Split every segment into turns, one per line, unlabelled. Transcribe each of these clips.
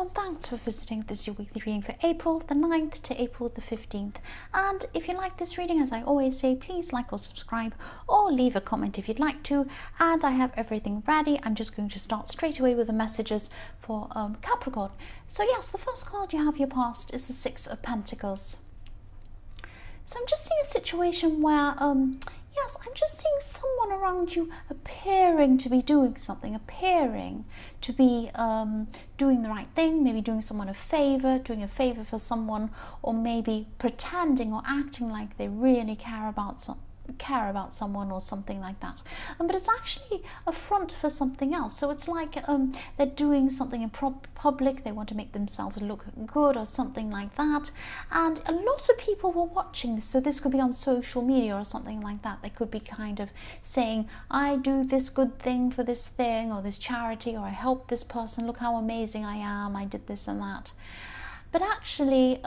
Capricorn, thanks for visiting. This is your weekly reading for April the 9th to April the 15th. And if you like this reading, as I always say, please like or subscribe or leave a comment if you'd like to. And I have everything ready. I'm just going to start straight away with the messages for Capricorn. So yes, the first card you have your past is the Six of Pentacles. So I'm just seeing a situation where, yes, I'm just seeing someone around you appearing to be doing something, appearing to be doing the right thing, maybe doing someone a favor, doing a favor for someone, or maybe pretending or acting like they really care about someone or something like that. But it's actually a front for something else. So it's like they're doing something in public, they want to make themselves look good or something like that. And a lot of people were watching this, so this could be on social media or something like that. They could be kind of saying, I do this good thing for this thing or this charity, or I help this person, look how amazing I am, I did this and that. But actually,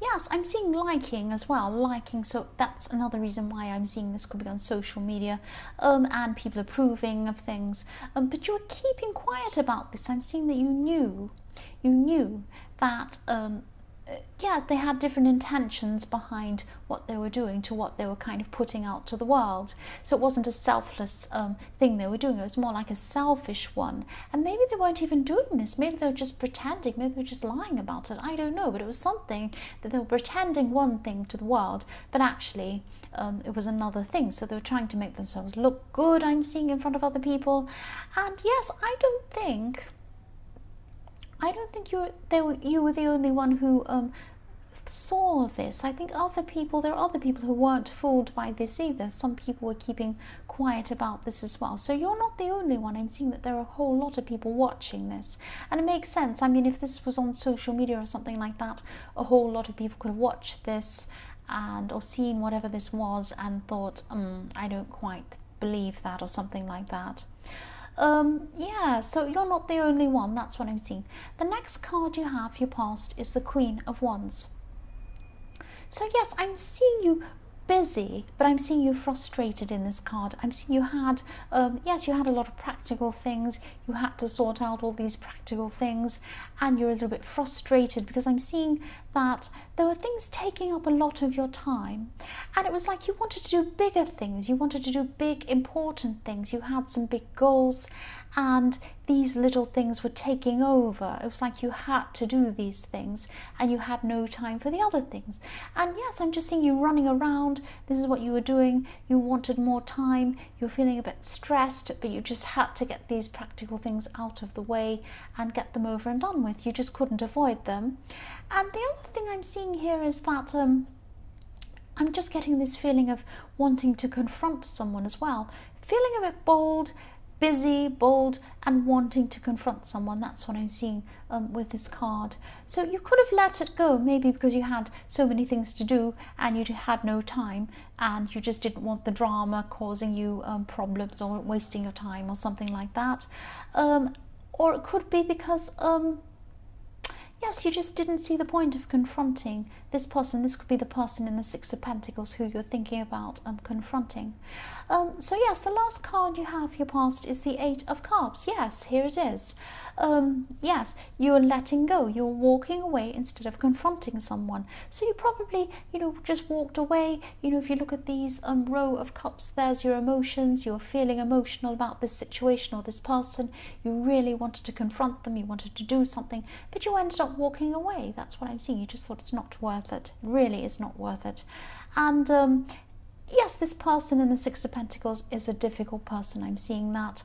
yes, I'm seeing liking as well, liking, so that's another reason why I'm seeing this could be on social media, and people approving of things, but you were keeping quiet about this. I'm seeing that you knew that, yeah, they had different intentions behind what they were doing to what they were kind of putting out to the world. So it wasn't a selfless thing they were doing, it was more like a selfish one. And maybe they weren't even doing this, maybe they were just pretending, maybe they were just lying about it, I don't know. But it was something that they were pretending one thing to the world, but actually it was another thing. So they were trying to make themselves look good, I'm seeing, in front of other people. And yes, I don't think you were the only one who saw this. I think there are other people who weren't fooled by this either. Some people were keeping quiet about this as well. So you're not the only one. I'm seeing that there are a whole lot of people watching this. And it makes sense. I mean, if this was on social media or something like that, a whole lot of people could have watched this or seen whatever this was and thought, I don't quite believe that, or something like that. Yeah, so you're not the only one, that's what I'm seeing. The next card you have, your past, is the Queen of Wands. So yes, I'm seeing you busy, but I'm seeing you frustrated in this card. I'm seeing you had, yes, you had a lot of practical things. You had to sort out all these practical things, and you're a little bit frustrated because I'm seeing that there were things taking up a lot of your time, and it was like you wanted to do bigger things. You wanted to do big, important things. You had some big goals, and these little things were taking over. It was like you had to do these things and you had no time for the other things. And yes, I'm just seeing you running around. This is what you were doing. You wanted more time. You're feeling a bit stressed, but you just had to get these practical things out of the way and get them over and done with. You just couldn't avoid them. And the other thing I'm seeing here is that I'm just getting this feeling of wanting to confront someone as well. Feeling a bit bold, busy, bold, and wanting to confront someone. That's what I'm seeing with this card. So you could have let it go, maybe because you had so many things to do and you had no time, and you just didn't want the drama causing you problems or wasting your time or something like that. Or it could be because yes, you just didn't see the point of confronting this person. This could be the person in the Six of Pentacles who you're thinking about confronting. So yes, the last card you have, your past, is the Eight of Cups. Yes, here it is. Yes, you're letting go. You're walking away instead of confronting someone. So you probably, just walked away. If you look at these row of cups, there's your emotions. You're feeling emotional about this situation or this person. You really wanted to confront them. You wanted to do something, but you ended up walking away. That's what I'm seeing. You just thought it's not worth it. Really, it's not worth it. And yes, this person in the Six of Pentacles is a difficult person. I'm seeing that.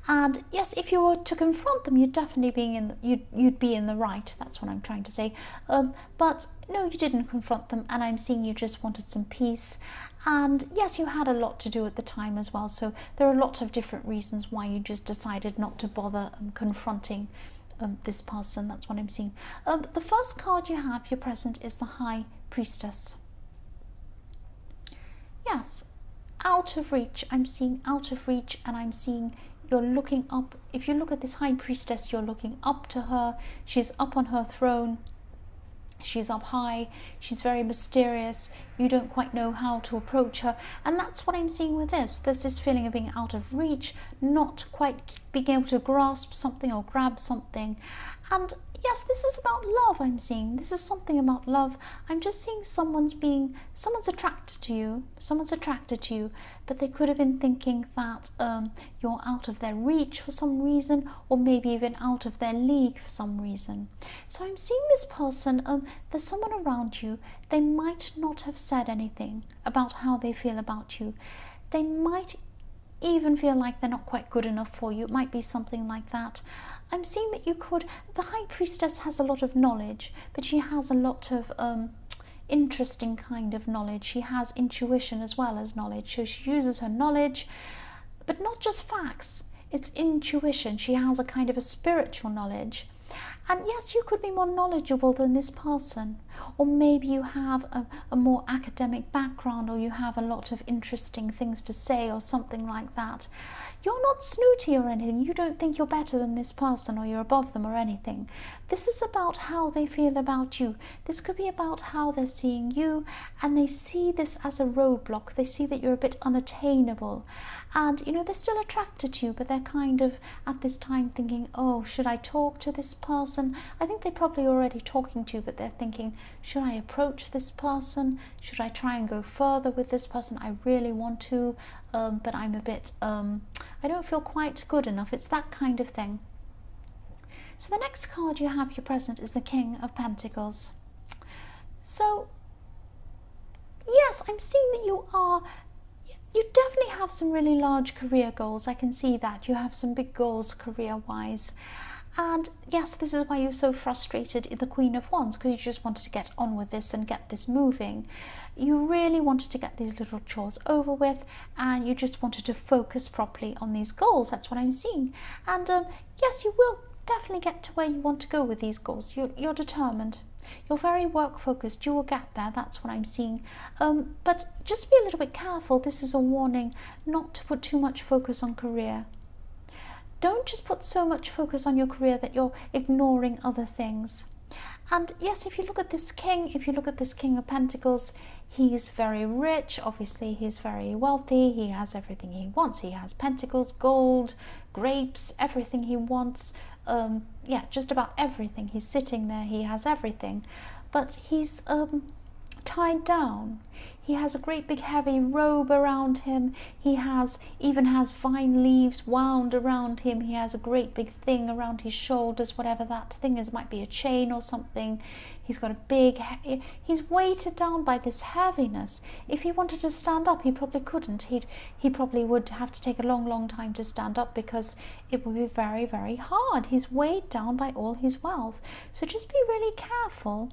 And yes, if you were to confront them, you'd definitely you'd be in the right. That's what I'm trying to say. But no, you didn't confront them, and I'm seeing you just wanted some peace. And yes, you had a lot to do at the time as well. So there are a lot of different reasons why you just decided not to bother confronting this person. That's what I'm seeing. The first card you have, your present, is the High Priestess. Yes, out of reach. I'm seeing out of reach, and I'm seeing you're looking up. If you look at this High Priestess, you're looking up to her. She's up on her throne. She's up high, she's very mysterious, you don't quite know how to approach her, and that's what I'm seeing with this. There's this feeling of being out of reach, not quite being able to grasp something or grab something. And yes, this is about love. I'm seeing this is something about love. I'm just seeing someone's attracted to you, but they could have been thinking that you're out of their reach for some reason, or maybe even out of their league for some reason. So I'm seeing this person, there's someone around you. They might not have said anything about how they feel about you. They might even feel like they're not quite good enough for you. It might be something like that. I'm seeing that the High Priestess has a lot of knowledge, but she has a lot of interesting kind of knowledge. She has intuition as well as knowledge. So she uses her knowledge, but not just facts. It's intuition. She has a kind of a spiritual knowledge. And yes, you could be more knowledgeable than this person, or maybe you have a more academic background, or you have a lot of interesting things to say or something like that. You're not snooty or anything. You don't think you're better than this person or you're above them or anything. This is about how they feel about you. This could be about how they're seeing you, and they see this as a roadblock. They see that you're a bit unattainable, and they're still attracted to you, but they're kind of at this time thinking, oh, should I talk to this person? I think they're probably already talking to you, but they're thinking, should I approach this person? Should I try and go further with this person? I really want to, but I'm a bit, I don't feel quite good enough. It's that kind of thing. So the next card you have your present is the King of Pentacles. So yes, I'm seeing that you definitely have some really large career goals. I can see that. You have some big goals career-wise. And yes, this is why you're so frustrated in the Queen of Wands, because you just wanted to get on with this and get this moving. You really wanted to get these little chores over with, and you just wanted to focus properly on these goals. That's what I'm seeing. And yes, you will definitely get to where you want to go with these goals. You're determined. You're very work focused. You will get there. That's what I'm seeing. But just be a little bit careful. This is a warning not to put too much focus on career. Don't just put so much focus on your career that you're ignoring other things. And yes, if you look at this King of Pentacles, he's very rich. Obviously, he's very wealthy. He has everything he wants. He has pentacles, gold, grapes, everything he wants. Yeah, just about everything. He's sitting there. He has everything. But he's tied down. He has a great big heavy robe around him. He even has vine leaves wound around him. He has a great big thing around his shoulders, whatever that thing is. It might be a chain or something. He's got he's weighted down by this heaviness. If he wanted to stand up, he probably couldn't. He probably would have to take a long time to stand up, because it would be very, very hard. He's weighed down by all his wealth. So just be really careful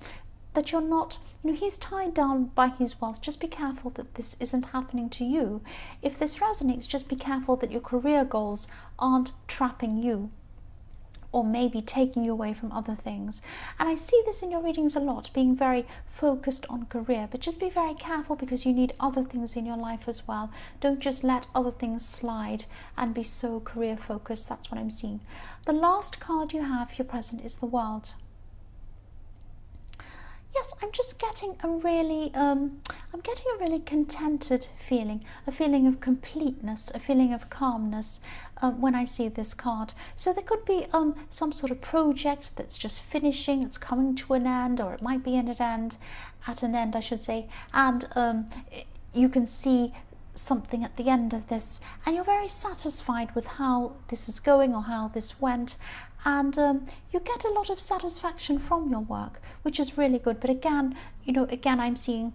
that you're not, he's tied down by his wealth. Just be careful that this isn't happening to you. If this resonates, just be careful that your career goals aren't trapping you, or maybe taking you away from other things. And I see this in your readings a lot, being very focused on career, but just be very careful, because you need other things in your life as well. Don't just let other things slide and be so career focused. That's what I'm seeing. The last card you have, your present, is the World. Yes, I'm just getting a really, contented feeling, a feeling of completeness, a feeling of calmness when I see this card. So there could be some sort of project that's just finishing, it's coming to an end, or it might be at an end, I should say, and you can see something at the end of this, and you're very satisfied with how this is going or how this went, and you get a lot of satisfaction from your work, which is really good. But again, I'm seeing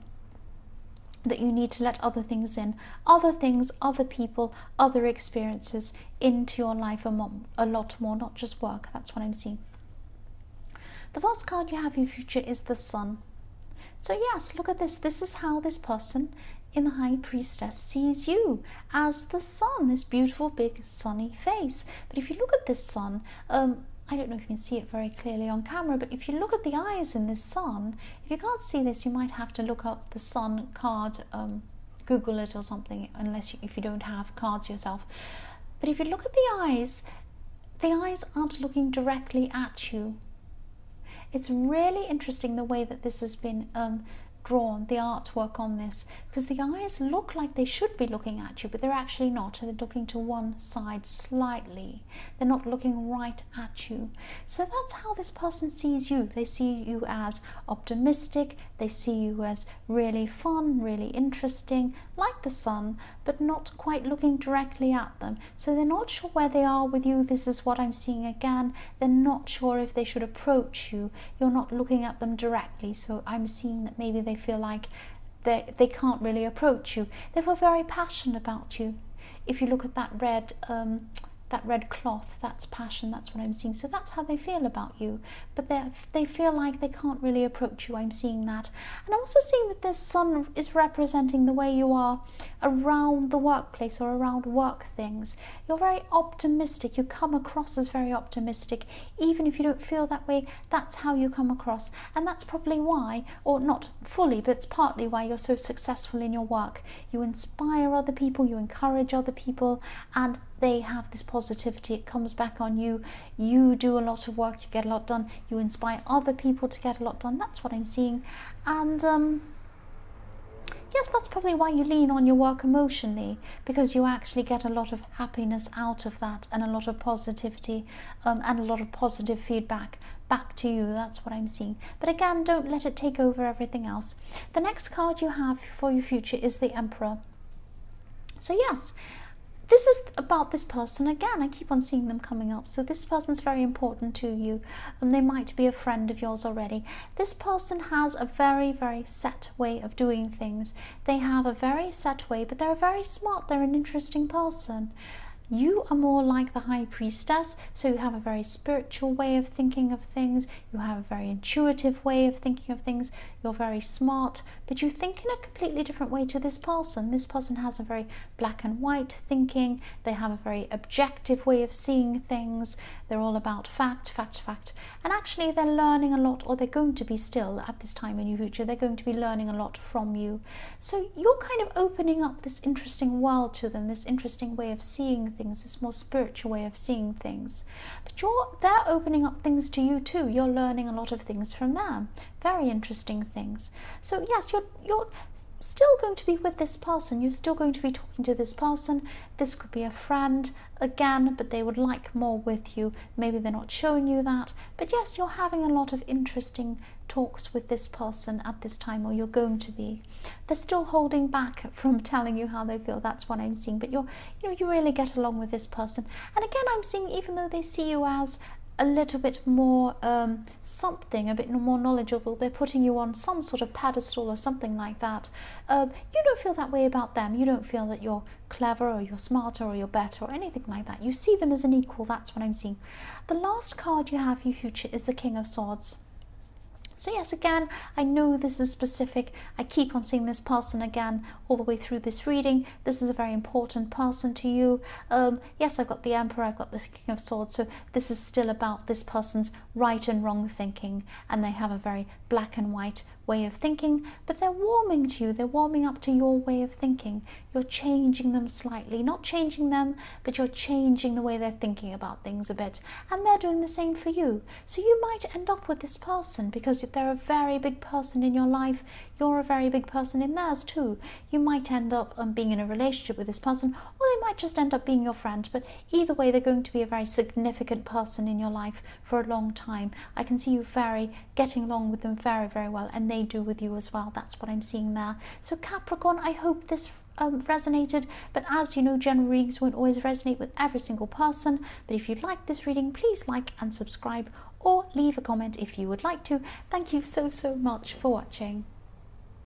that you need to let other things in, other things, other people, other experiences into your life a lot more, not just work. That's what I'm seeing. The first card you have in your future is the Sun. So yes, look at this. This is how this person in the High Priestess sees you, as the sun, this beautiful big sunny face. But if you look at this sun, I don't know if you can see it very clearly on camera, but if you look at the eyes in this sun, if you can't see this, you might have to look up the Sun card, Google it or something, if you don't have cards yourself. But if you look at the eyes aren't looking directly at you. It's really interesting the way that this has been drawn, the artwork on this, because the eyes look like they should be looking at you, but they're actually not. They're looking to one side slightly. They're not looking right at you. So that's how this person sees you. They see you as optimistic. They see you as really fun, really interesting, like the sun, but not quite looking directly at them. So they're not sure where they are with you. This is what I'm seeing again. They're not sure if they should approach you. You're not looking at them directly. So I'm seeing that maybe they feel like they can't really approach you. They feel very passionate about you. If you look at that red cloth, that's passion. That's what I'm seeing. So that's how they feel about you, but they feel like they can't really approach you. I'm seeing that. And I'm also seeing that this sun is representing the way you are around the workplace or around work things. You're very optimistic. You come across as very optimistic. Even if you don't feel that way, that's how you come across. And that's probably why, or not fully, but it's partly why you're so successful in your work. You inspire other people, you encourage other people, and they have this positivity. It comes back on you. You do a lot of work, you get a lot done. You inspire other people to get a lot done. That's what I'm seeing. And yes, that's probably why you lean on your work emotionally, because you actually get a lot of happiness out of that, and a lot of positivity, and a lot of positive feedback back to you. That's what I'm seeing. But again, don't let it take over everything else. The next card you have for your future is the Emperor. So yes, this is about this person. Again, I keep on seeing them coming up. So this person's very important to you, and they might be a friend of yours already. This person has a very, very set way of doing things. They have a very set way, but they're very smart. They're an interesting person. You are more like the High Priestess, so you have a very spiritual way of thinking of things. You have a very intuitive way of thinking of things. You're very smart, but you think in a completely different way to this person. This person has a very black and white thinking. They have a very objective way of seeing things. They're all about fact, fact, fact. And actually they're learning a lot, or they're going to be still at this time in your future. They're going to be learning a lot from you. So you're kind of opening up this interesting world to them, this interesting way of seeing things, this more spiritual way of seeing things. But they're opening up things to you too. You're learning a lot of things from them. Very interesting things. So yes, you're still going to be with this person. You're still going to be talking to this person. This could be a friend again, but they would like more with you. Maybe they're not showing you that. But yes, you're having a lot of interesting talks with this person at this time, or you're going to be. They're still holding back from telling you how they feel. That's what I'm seeing. But you really get along with this person. And again, I'm seeing, even though they see you as a little bit more something, a bit more knowledgeable, they're putting you on some sort of pedestal or something like that. You don't feel that way about them. You don't feel that you're clever or you're smarter or you're better or anything like that. You see them as an equal. That's what I'm seeing. The last card you have for your future is the King of Swords. So yes, again, I know this is specific. I keep on seeing this person again all the way through this reading. This is a very important person to you. Yes, I've got the Emperor, I've got the King of Swords. So this is still about this person's right and wrong thinking. And they have a very black and white way of thinking, but they're warming to you. They're warming up to your way of thinking. You're changing them slightly. Not changing them, but you're changing the way they're thinking about things a bit. And they're doing the same for you. So you might end up with this person, because if they're a very big person in your life, you're a very big person in theirs too. You might end up being in a relationship with this person, or they might just end up being your friend. But either way, they're going to be a very significant person in your life for a long time. I can see you getting along with them very, very well, and they do with you as well. That's what I'm seeing there. So Capricorn, I hope this resonated, but as you know, general readings won't always resonate with every single person. But if you like this reading, please like and subscribe, or leave a comment if you would like to. Thank you so much for watching.